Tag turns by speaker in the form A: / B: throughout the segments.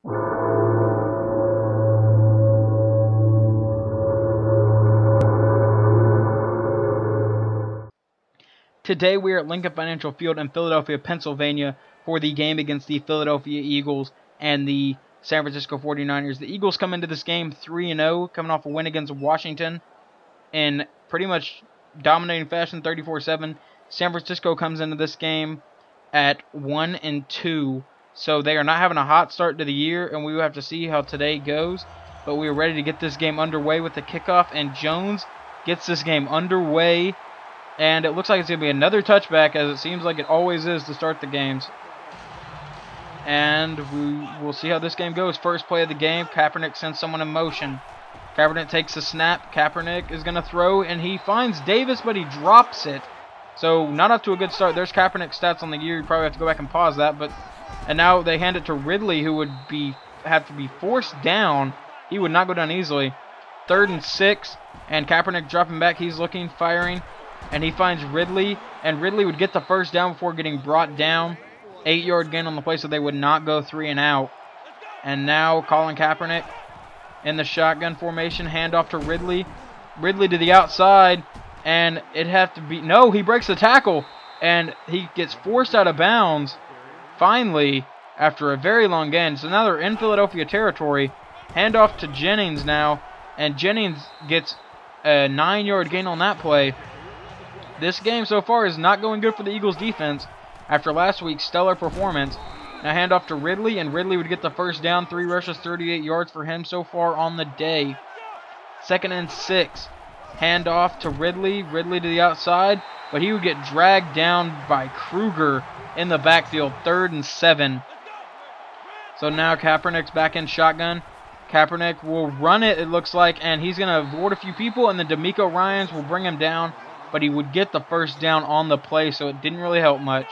A: Today we are at Lincoln Financial Field in Philadelphia, Pennsylvania for the game against the Philadelphia Eagles and the San Francisco 49ers. The Eagles come into this game 3-0, coming off a win against Washington in pretty much dominating fashion, 34-7. San Francisco comes into this game at 1-2, so they are not having a hot start to the year, and we will have to see how today goes. But we are ready to get this game underway with the kickoff, and Jones gets this game underway. And it looks like it's going to be another touchback, as it seems like it always is to start the games. And we will see how this game goes. First play of the game, Kaepernick sends someone in motion. Kaepernick takes the snap. Kaepernick is going to throw, and he finds Davis, but he drops it. So not up to a good start. There's Kaepernick's stats on the year. You probably have to go back and pause that. And now they hand it to Ridley, who would have to be forced down. He would not go down easily. 3rd and 6, and Kaepernick dropping back. He's looking, firing. And he finds Ridley, and Ridley would get the first down before getting brought down. 8-yard gain on the play, so they would not go 3 and out. And now Colin Kaepernick in the shotgun formation, handoff to Ridley. Ridley to the outside, and it'd have to be... No, he breaks the tackle, and he gets forced out of bounds, finally, after a very long gain. So now they're in Philadelphia territory. Handoff to Jennings now, and Jennings gets a 9-yard gain on that play. This game so far is not going good for the Eagles defense after last week's stellar performance. Now handoff to Ridley, and Ridley would get the first down. 3 rushes, 38 yards for him so far on the day. 2nd and 6. Handoff to Ridley. Ridley to the outside, but he would get dragged down by Kruger in the backfield. 3rd and 7. So now Kaepernick's back in shotgun. Kaepernick will run it looks like, and he's going to avoid a few people, and then D'Amico Ryans will bring him down. But he would get the first down on the play, so it didn't really help much.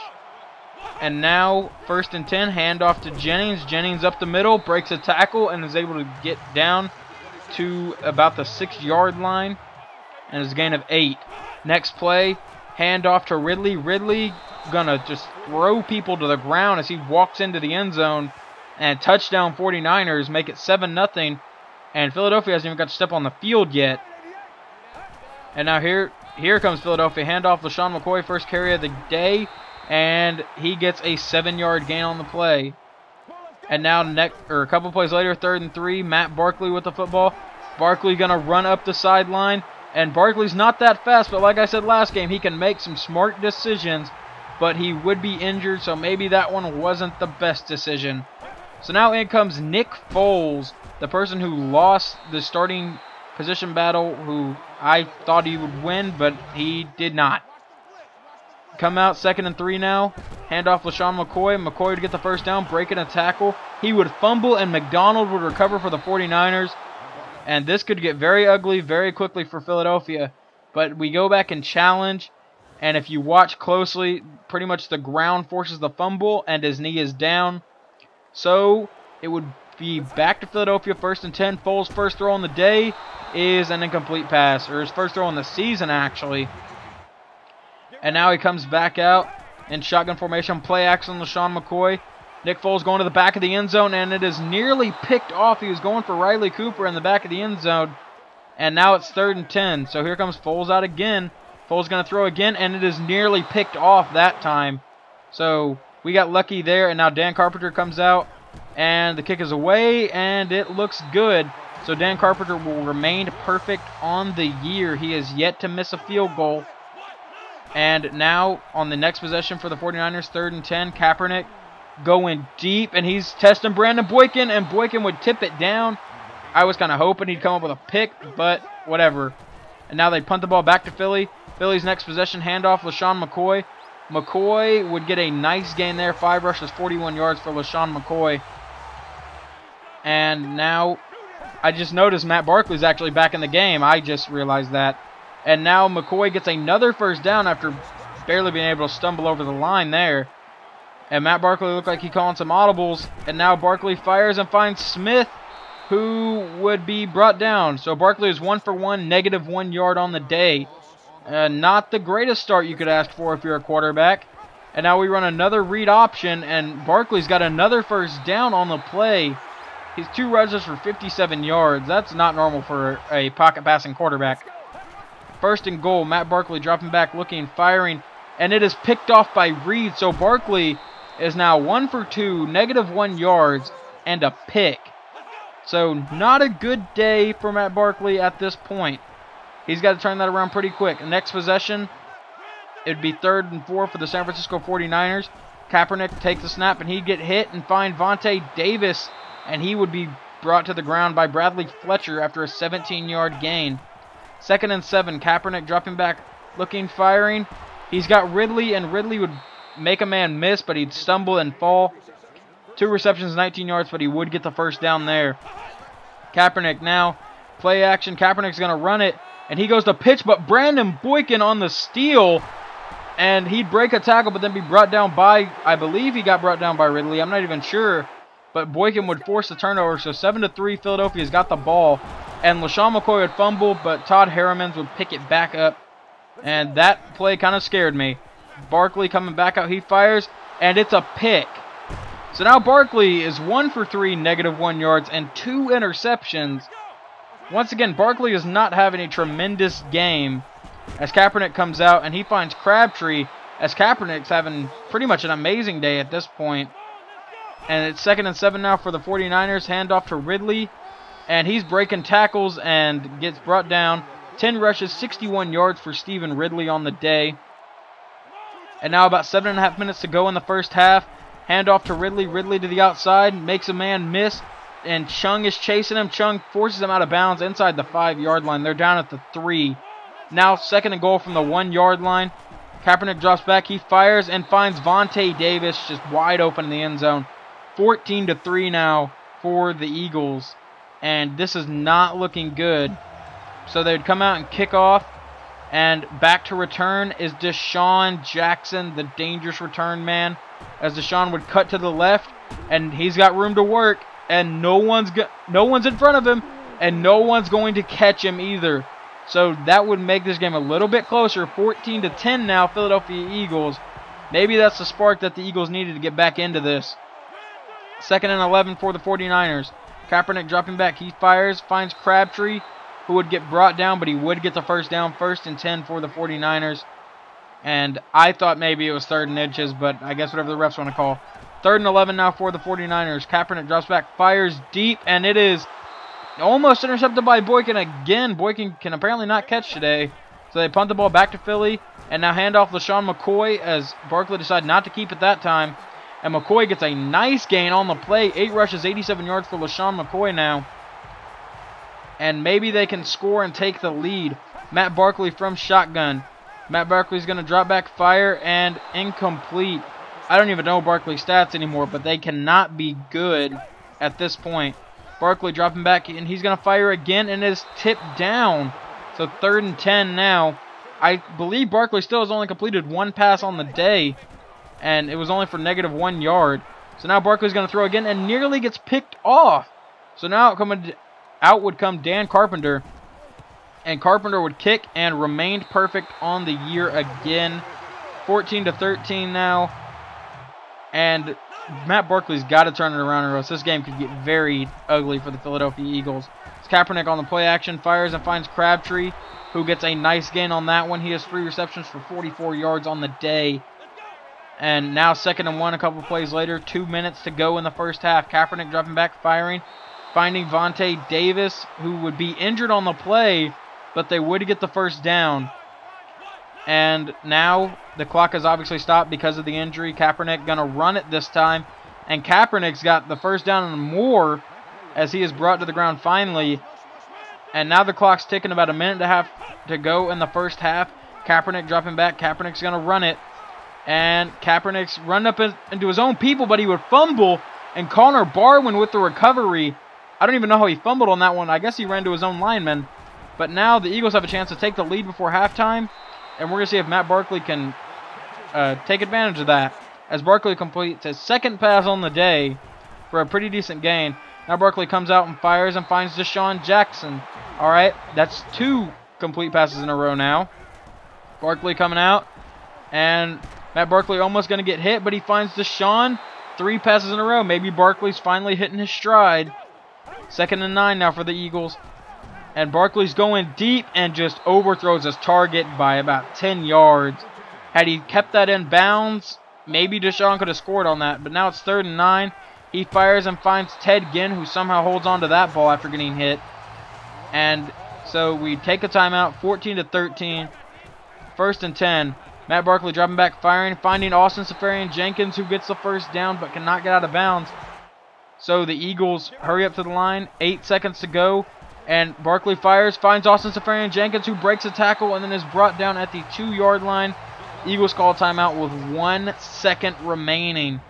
A: And now, 1st and 10, handoff to Jennings. Jennings up the middle, breaks a tackle, and is able to get down to about the 6-yard line. And is a gain of 8. Next play, handoff to Ridley. Ridley gonna just throw people to the ground as he walks into the end zone. And touchdown 49ers, make it 7-0. And Philadelphia hasn't even got to step on the field yet. And now here comes Philadelphia. Handoff LaShawn McCoy, first carry of the day, and he gets a 7-yard gain on the play. And now a couple plays later, 3rd and 3, Matt Barkley with the football. Barkley gonna run up the sideline, and Barkley's not that fast, but like I said last game, he can make some smart decisions, but he would be injured, so maybe that one wasn't the best decision. So now in comes Nick Foles, the person who lost the starting position battle, who I thought he would win, but he did not. Come out 2nd and 3 now. Handoff LaShawn McCoy. McCoy would get the first down, breaking a tackle. He would fumble, and McDonald would recover for the 49ers. And this could get very ugly very quickly for Philadelphia. But we go back and challenge, and if you watch closely, pretty much the ground forces the fumble, and his knee is down. So it would be back to Philadelphia, 1st and 10. Foles' first throw on the day is an incomplete pass, or his first throw on the season, actually. And now he comes back out in shotgun formation, play action on LaShawn McCoy. Nick Foles going to the back of the end zone, and it is nearly picked off. He was going for Riley Cooper in the back of the end zone, and now it's 3rd and 10. So here comes Foles out again. Foles going to throw again, and it is nearly picked off that time. So we got lucky there, and now Dan Carpenter comes out, and the kick is away, and it looks good. So Dan Carpenter will remain perfect on the year. He has yet to miss a field goal. And now on the next possession for the 49ers, 3rd and 10, Kaepernick going deep, and he's testing Brandon Boykin, and Boykin would tip it down. I was kind of hoping he'd come up with a pick, but whatever. And now they punt the ball back to Philly. Philly's next possession, handoff LaShawn McCoy. McCoy would get a nice gain there, 5 rushes, 41 yards for LaShawn McCoy. And now I just noticed Matt Barkley's actually back in the game. I just realized that. And now McCoy gets another first down after barely being able to stumble over the line there. And Matt Barkley looked like he calling some audibles. And now Barkley fires and finds Smith, who would be brought down. So Barkley is 1 for 1, negative 1 yard on the day. Not the greatest start you could ask for if you're a quarterback. And now we run another read option, and Barkley's got another first down on the play. He's 2 rushes for 57 yards. That's not normal for a pocket passing quarterback. First and goal, Matt Barkley dropping back, looking, firing, and it is picked off by Reed. So Barkley is now 1 for 2, -1 yards, and a pick. So not a good day for Matt Barkley at this point. He's got to turn that around pretty quick. Next possession, it would be 3rd and 4 for the San Francisco 49ers. Kaepernick takes the snap, and he'd get hit and find Vontae Davis, and he would be brought to the ground by Bradley Fletcher after a 17-yard gain. 2nd and 7, Kaepernick dropping back, looking, firing. He's got Ridley, and Ridley would make a man miss, but he'd stumble and fall. 2 receptions, 19 yards, but he would get the first down there. Kaepernick now, play action. Kaepernick's going to run it, and he goes to pitch, but Brandon Boykin on the steal, and he'd break a tackle, but then be brought down by, I believe he got brought down by Ridley. I'm not even sure, but Boykin would force the turnover. So 7-3, Philadelphia's got the ball, and LaShawn McCoy would fumble, but Todd Harriman would pick it back up, and that play kind of scared me. Barkley coming back out, he fires, and it's a pick. So now Barkley is 1 for 3, -1 yards, and 2 interceptions. Once again, Barkley is not having a tremendous game as Kaepernick comes out, and he finds Crabtree, as Kaepernick's having pretty much an amazing day at this point. And it's 2nd and 7 now for the 49ers. Handoff to Ridley, and he's breaking tackles and gets brought down. 10 rushes, 61 yards for Stephen Ridley on the day. And now about 7.5 minutes to go in the first half. Handoff to Ridley. Ridley to the outside, makes a man miss, and Chung is chasing him. Chung forces him out of bounds inside the 5-yard line. They're down at the 3. Now 2nd and goal from the 1-yard line. Kaepernick drops back. He fires and finds Vontae Davis just wide open in the end zone. 14-3 now for the Eagles. And this is not looking good. So they'd come out and kick off. And back to return is Deshaun Jackson, the dangerous return man. As Deshaun would cut to the left, and he's got room to work, and no one's in front of him, and no one's going to catch him either. So that would make this game a little bit closer. 14-10 now, Philadelphia Eagles. Maybe that's the spark that the Eagles needed to get back into this. 2nd and 11 for the 49ers. Kaepernick dropping back. He fires, finds Crabtree, who would get brought down, but he would get the first down. 1st and 10 for the 49ers. And I thought maybe it was 3rd and inches, but I guess whatever the refs want to call. 3rd and 11 now for the 49ers. Kaepernick drops back, fires deep, and it is almost intercepted by Boykin again. Boykin can apparently not catch today. So they punt the ball back to Philly. And now handoff LaShawn McCoy as Barkley decided not to keep it that time. And McCoy gets a nice gain on the play. 8 rushes, 87 yards for LaShawn McCoy now. And maybe they can score and take the lead. Matt Barkley from shotgun. Matt Barkley's going to drop back, fire, and incomplete. I don't even know Barkley's stats anymore, but they cannot be good at this point. Barkley dropping back, and he's going to fire again, and it is tipped down. So 3rd and 10 now. I believe Barkley still has only completed 1 pass on the day, and it was only for -1 yard. So now Barkley's going to throw again, and nearly gets picked off. So now out would come Dan Carpenter. And Carpenter would kick and remained perfect on the year again. 14-13 now. And Matt Barkley's got to turn it around or else this game could get very ugly for the Philadelphia Eagles. It's Kaepernick on the play action, fires and finds Crabtree, who gets a nice gain on that one. He has 3 receptions for 44 yards on the day. And now 2nd and 1 a couple plays later. 2 minutes to go in the first half. Kaepernick dropping back, firing, finding Vontae Davis, who would be injured on the play, but they would get the first down. And now the clock has obviously stopped because of the injury. Kaepernick going to run it this time. And Kaepernick's got the first down and more as he is brought to the ground finally. And now the clock's ticking, about 1.5 minutes to go in the first half. Kaepernick dropping back. Kaepernick's going to run it. And Kaepernick's run up into his own people, but he would fumble. And Connor Barwin with the recovery. I don't even know how he fumbled on that one. I guess he ran to his own lineman. But now the Eagles have a chance to take the lead before halftime. And we're going to see if Matt Barkley can take advantage of that. As Barkley completes his 2nd pass on the day for a pretty decent gain. Now Barkley comes out and fires and finds Deshaun Jackson. Alright, that's 2 complete passes in a row now. Barkley coming out. And Matt Barkley almost going to get hit, but he finds Deshaun. 3 passes in a row. Maybe Barkley's finally hitting his stride. 2nd and 9 now for the Eagles. And Barkley's going deep and just overthrows his target by about 10 yards. Had he kept that in bounds, maybe Deshaun could have scored on that. But now it's 3rd and 9. He fires and finds Ted Ginn, who somehow holds on to that ball after getting hit. And so we take a timeout, 14-13. 1st and 10. Matt Barkley dropping back, firing, finding Austin Seferian-Jenkins, who gets the first down but cannot get out of bounds. So the Eagles hurry up to the line. 8 seconds to go. And Barkley fires, finds Austin Seferian-Jenkins, who breaks a tackle and then is brought down at the 2-yard line. Eagles call timeout with 1 second remaining.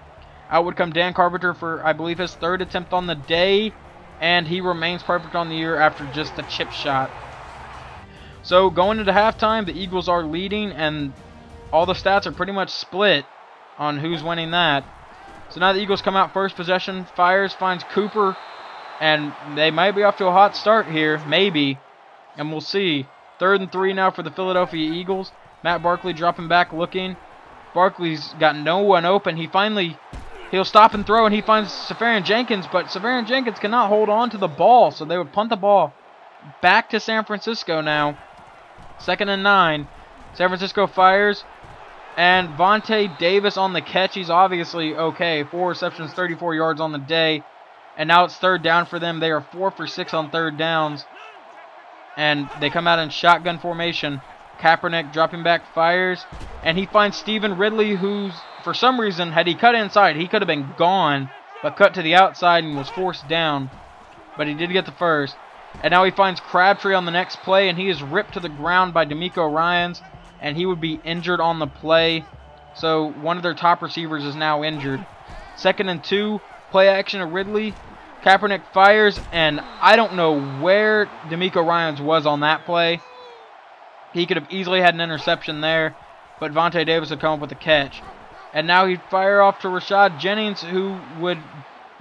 A: Out would come Dan Carpenter for, I believe, his 3rd attempt on the day. And he remains perfect on the year after just a chip shot. So going into halftime, the Eagles are leading, and all the stats are pretty much split on who's winning that. So now the Eagles come out first possession, fires, finds Cooper, and they might be off to a hot start here, maybe, and we'll see. 3rd and 3 now for the Philadelphia Eagles. Matt Barkley dropping back, looking. Barkley's got no one open. He'll stop and throw, and he finds Seferian-Jenkins, but Seferian-Jenkins cannot hold on to the ball, so they would punt the ball back to San Francisco now. 2nd and 9. San Francisco fires. And Vontae Davis on the catch. He's obviously okay. 4 receptions, 34 yards on the day. And now it's 3rd down for them. They are 4 for 6 on 3rd downs. And they come out in shotgun formation. Kaepernick dropping back, fires. And he finds Stephen Ridley, who's, for some reason, had he cut inside, he could have been gone. But cut to the outside and was forced down. But he did get the first. And now he finds Crabtree on the next play, and he is ripped to the ground by D'Amico Ryans, and he would be injured on the play. So one of their top receivers is now injured. 2nd and 2, play action of Ridley. Kaepernick fires, and I don't know where D'Amico Ryans was on that play. He could have easily had an interception there, but Vontae Davis would come up with a catch. And now he'd fire off to Rashad Jennings, who would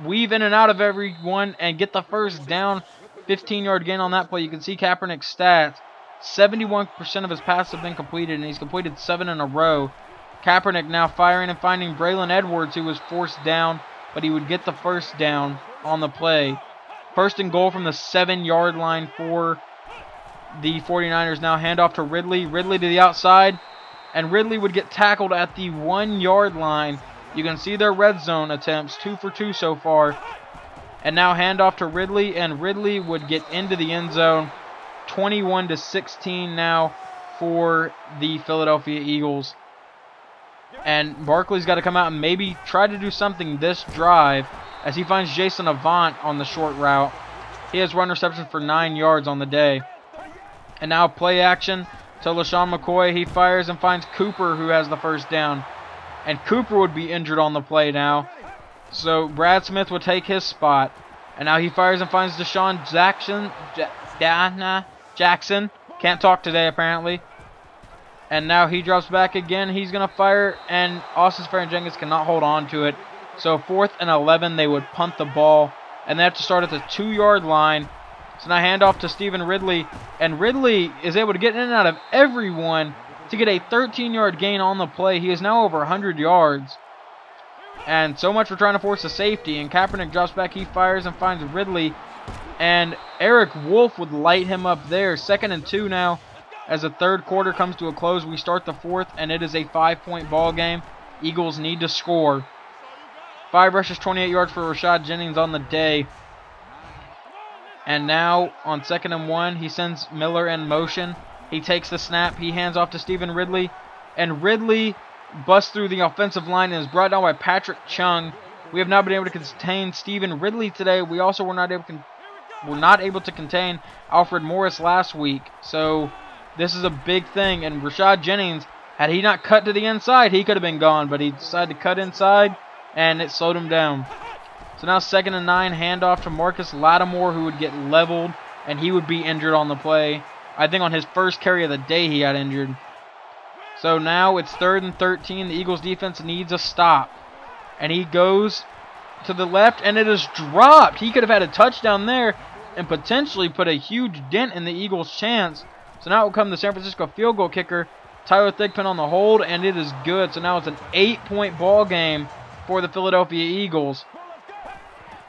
A: weave in and out of everyone and get the first down. 15-yard gain on that play. You can see Kaepernick's stats. 71% of his passes have been completed, and he's completed 7 in a row. Kaepernick now firing and finding Braylon Edwards, who was forced down, but he would get the first down on the play. 1st and goal from the 7-yard line for the 49ers. Now handoff to Ridley. Ridley to the outside, and Ridley would get tackled at the 1-yard line. You can see their red zone attempts, 2 for 2 so far. And now handoff to Ridley, and Ridley would get into the end zone. 21-16 now for the Philadelphia Eagles. And Barkley's got to come out and maybe try to do something this drive as he finds Jason Avant on the short route. He has run reception for 9 yards on the day. And now play action to LaShawn McCoy. He fires and finds Cooper, who has the first down. And Cooper would be injured on the play now. So Brad Smith will take his spot. And now he fires and finds Deshaun Jackson. Can't talk today, apparently. And now he drops back again. He's going to fire, and Austin Seferian-Jenkins cannot hold on to it. So 4th and 11, they would punt the ball. And they have to start at the 2-yard line. So now handoff to Stephen Ridley. And Ridley is able to get in and out of everyone to get a 13-yard gain on the play. He is now over 100 yards. And so much for trying to force a safety. And Kaepernick drops back. He fires and finds Ridley. And Eric Wolf would light him up there. 2nd and 2 now. As the 3rd quarter comes to a close, we start the 4th, and it is a 5-point ball game. Eagles need to score. 5 rushes, 28 yards for Rashad Jennings on the day. And now on 2nd and 1, he sends Miller in motion. He takes the snap. He hands off to Stephen Ridley. And Ridley busts through the offensive line and is brought down by Patrick Chung. We have not been able to contain Stephen Ridley today. We also were not able to contain Alfred Morris last week. So this is a big thing. And Rashad Jennings, had he not cut to the inside, he could have been gone. But he decided to cut inside, and it slowed him down. So now 2nd and 9, handoff to Marcus Lattimore, who would get leveled, and he would be injured on the play. I think on his first carry of the day he got injured. So now it's 3rd and 13. The Eagles defense needs a stop. And he goes to the left, and it is dropped. He could have had a touchdown there and potentially put a huge dent in the Eagles' chance. So now it will come the San Francisco field goal kicker, Tyler Thigpen, on the hold, and it is good. So now it's an 8-point ball game for the Philadelphia Eagles.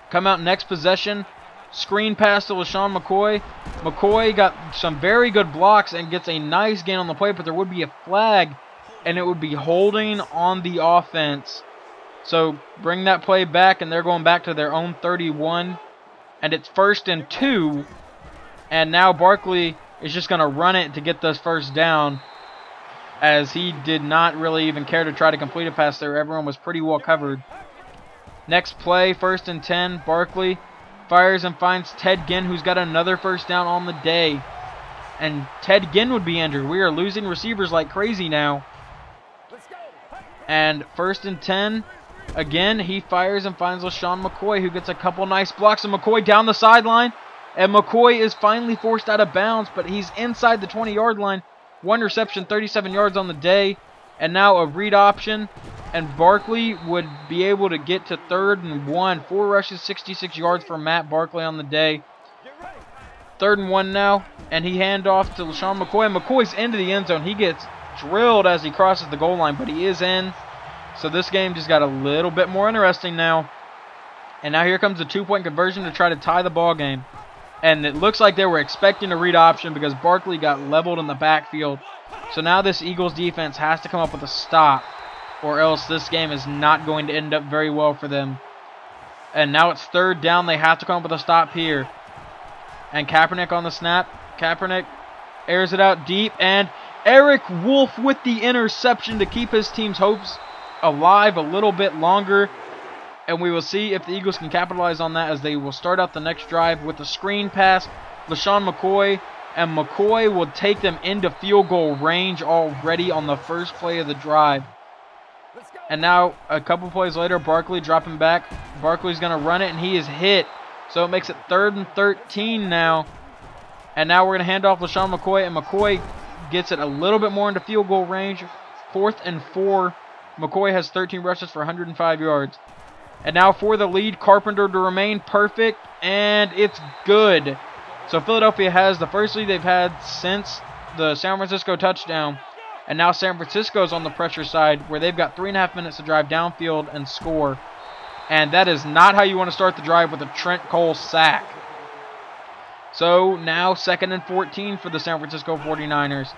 A: Come out next possession. Screen pass to LaShawn McCoy. McCoy got some very good blocks and gets a nice gain on the play, but there would be a flag, and it would be holding on the offense. So bring that play back, and they're going back to their own 31. And it's 1st and 2. And now Barkley is just going to run it to get this first down, as he did not really even care to try to complete a pass there. Everyone was pretty well covered. Next play, 1st and 10. Barkley fires and finds Ted Ginn, who's got another first down on the day. And Ted Ginn would be injured. We are losing receivers like crazy now. And 1st and 10. Again, he fires and finds LaShawn McCoy, who gets a couple nice blocks. And McCoy down the sideline. And McCoy is finally forced out of bounds, but he's inside the 20-yard line. 1 reception, 37 yards on the day. And now a read option. And Barkley would be able to get to 3rd and 1. 4 rushes, 66 yards for Matt Barkley on the day. 3rd and 1 now. And he hand off to LaShawn McCoy. And McCoy's into the end zone. He gets drilled as he crosses the goal line, but he is in. So this game just got a little bit more interesting now. And now here comes the 2-point conversion to try to tie the ball game. And it looks like they were expecting a read option because Barkley got leveled in the backfield. So now this Eagles defense has to come up with a stop, or else this game is not going to end up very well for them. And now it's 3rd down. They have to come up with a stop here. And Kaepernick on the snap. Kaepernick airs it out deep. And Eric Wolf with the interception to keep his team's hopes alive a little bit longer. And we will see if the Eagles can capitalize on that, as they will start out the next drive with a screen pass. LaShawn McCoy. And McCoy will take them into field goal range already on the first play of the drive. And now, a couple plays later, Barkley dropping back. Barkley's going to run it, and he is hit. So it makes it 3rd and 13 now. And now we're going to hand off LaShawn McCoy, and McCoy gets it a little bit more into field goal range. 4th and 4. McCoy has 13 rushes for 105 yards. And now for the lead, Carpenter to remain perfect, and it's good. So Philadelphia has the first lead they've had since the San Francisco touchdown. And now San Francisco's on the pressure side, where they've got 3.5 minutes to drive downfield and score. And that is not how you want to start the drive, with a Trent Cole sack. So now 2nd and 14 for the San Francisco 49ers.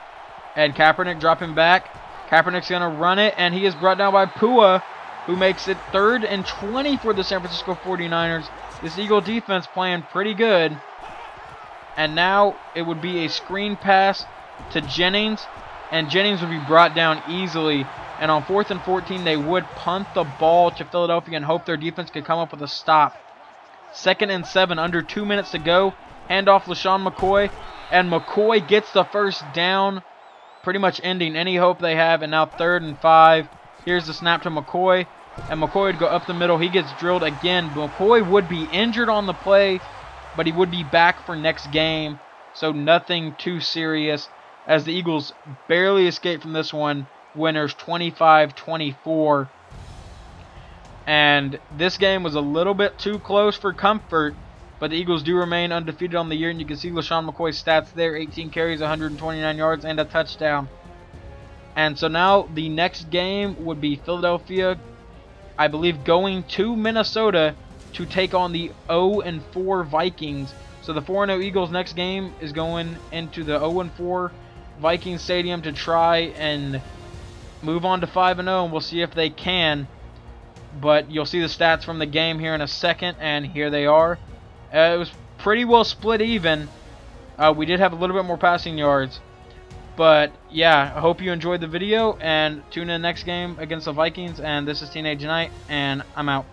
A: And Kaepernick dropping back. Kaepernick's going to run it, and he is brought down by Pua, who makes it 3rd and 20 for the San Francisco 49ers. This Eagle defense playing pretty good. And now it would be a screen pass to Jennings, and Jennings would be brought down easily. And on 4th and 14, they would punt the ball to Philadelphia and hope their defense could come up with a stop. 2nd and 7, under 2 minutes to go. Hand off LaShawn McCoy, and McCoy gets the first down, pretty much ending any hope they have. And now 3rd and 5. Here's the snap to McCoy, and McCoy would go up the middle. He gets drilled again. McCoy would be injured on the play, but he would be back for next game, so nothing too serious, as the Eagles barely escaped from this one. Winners 25-24. And this game was a little bit too close for comfort, but the Eagles do remain undefeated on the year, and you can see LaShawn McCoy's stats there: 18 carries, 129 yards, and a touchdown. And so now the next game would be Philadelphia, I believe, going to Minnesota to take on the 0-4 Vikings. So the 4-0 Eagles' next game is going into the 0-4 Vikings Stadium to try and move on to 5-0, and we'll see if they can. But you'll see the stats from the game here in a second, and here they are. It was pretty well split even. We did have a little bit more passing yards. But yeah, I hope you enjoyed the video, and tune in next game against the Vikings. And this is Teenage Knight, and I'm out.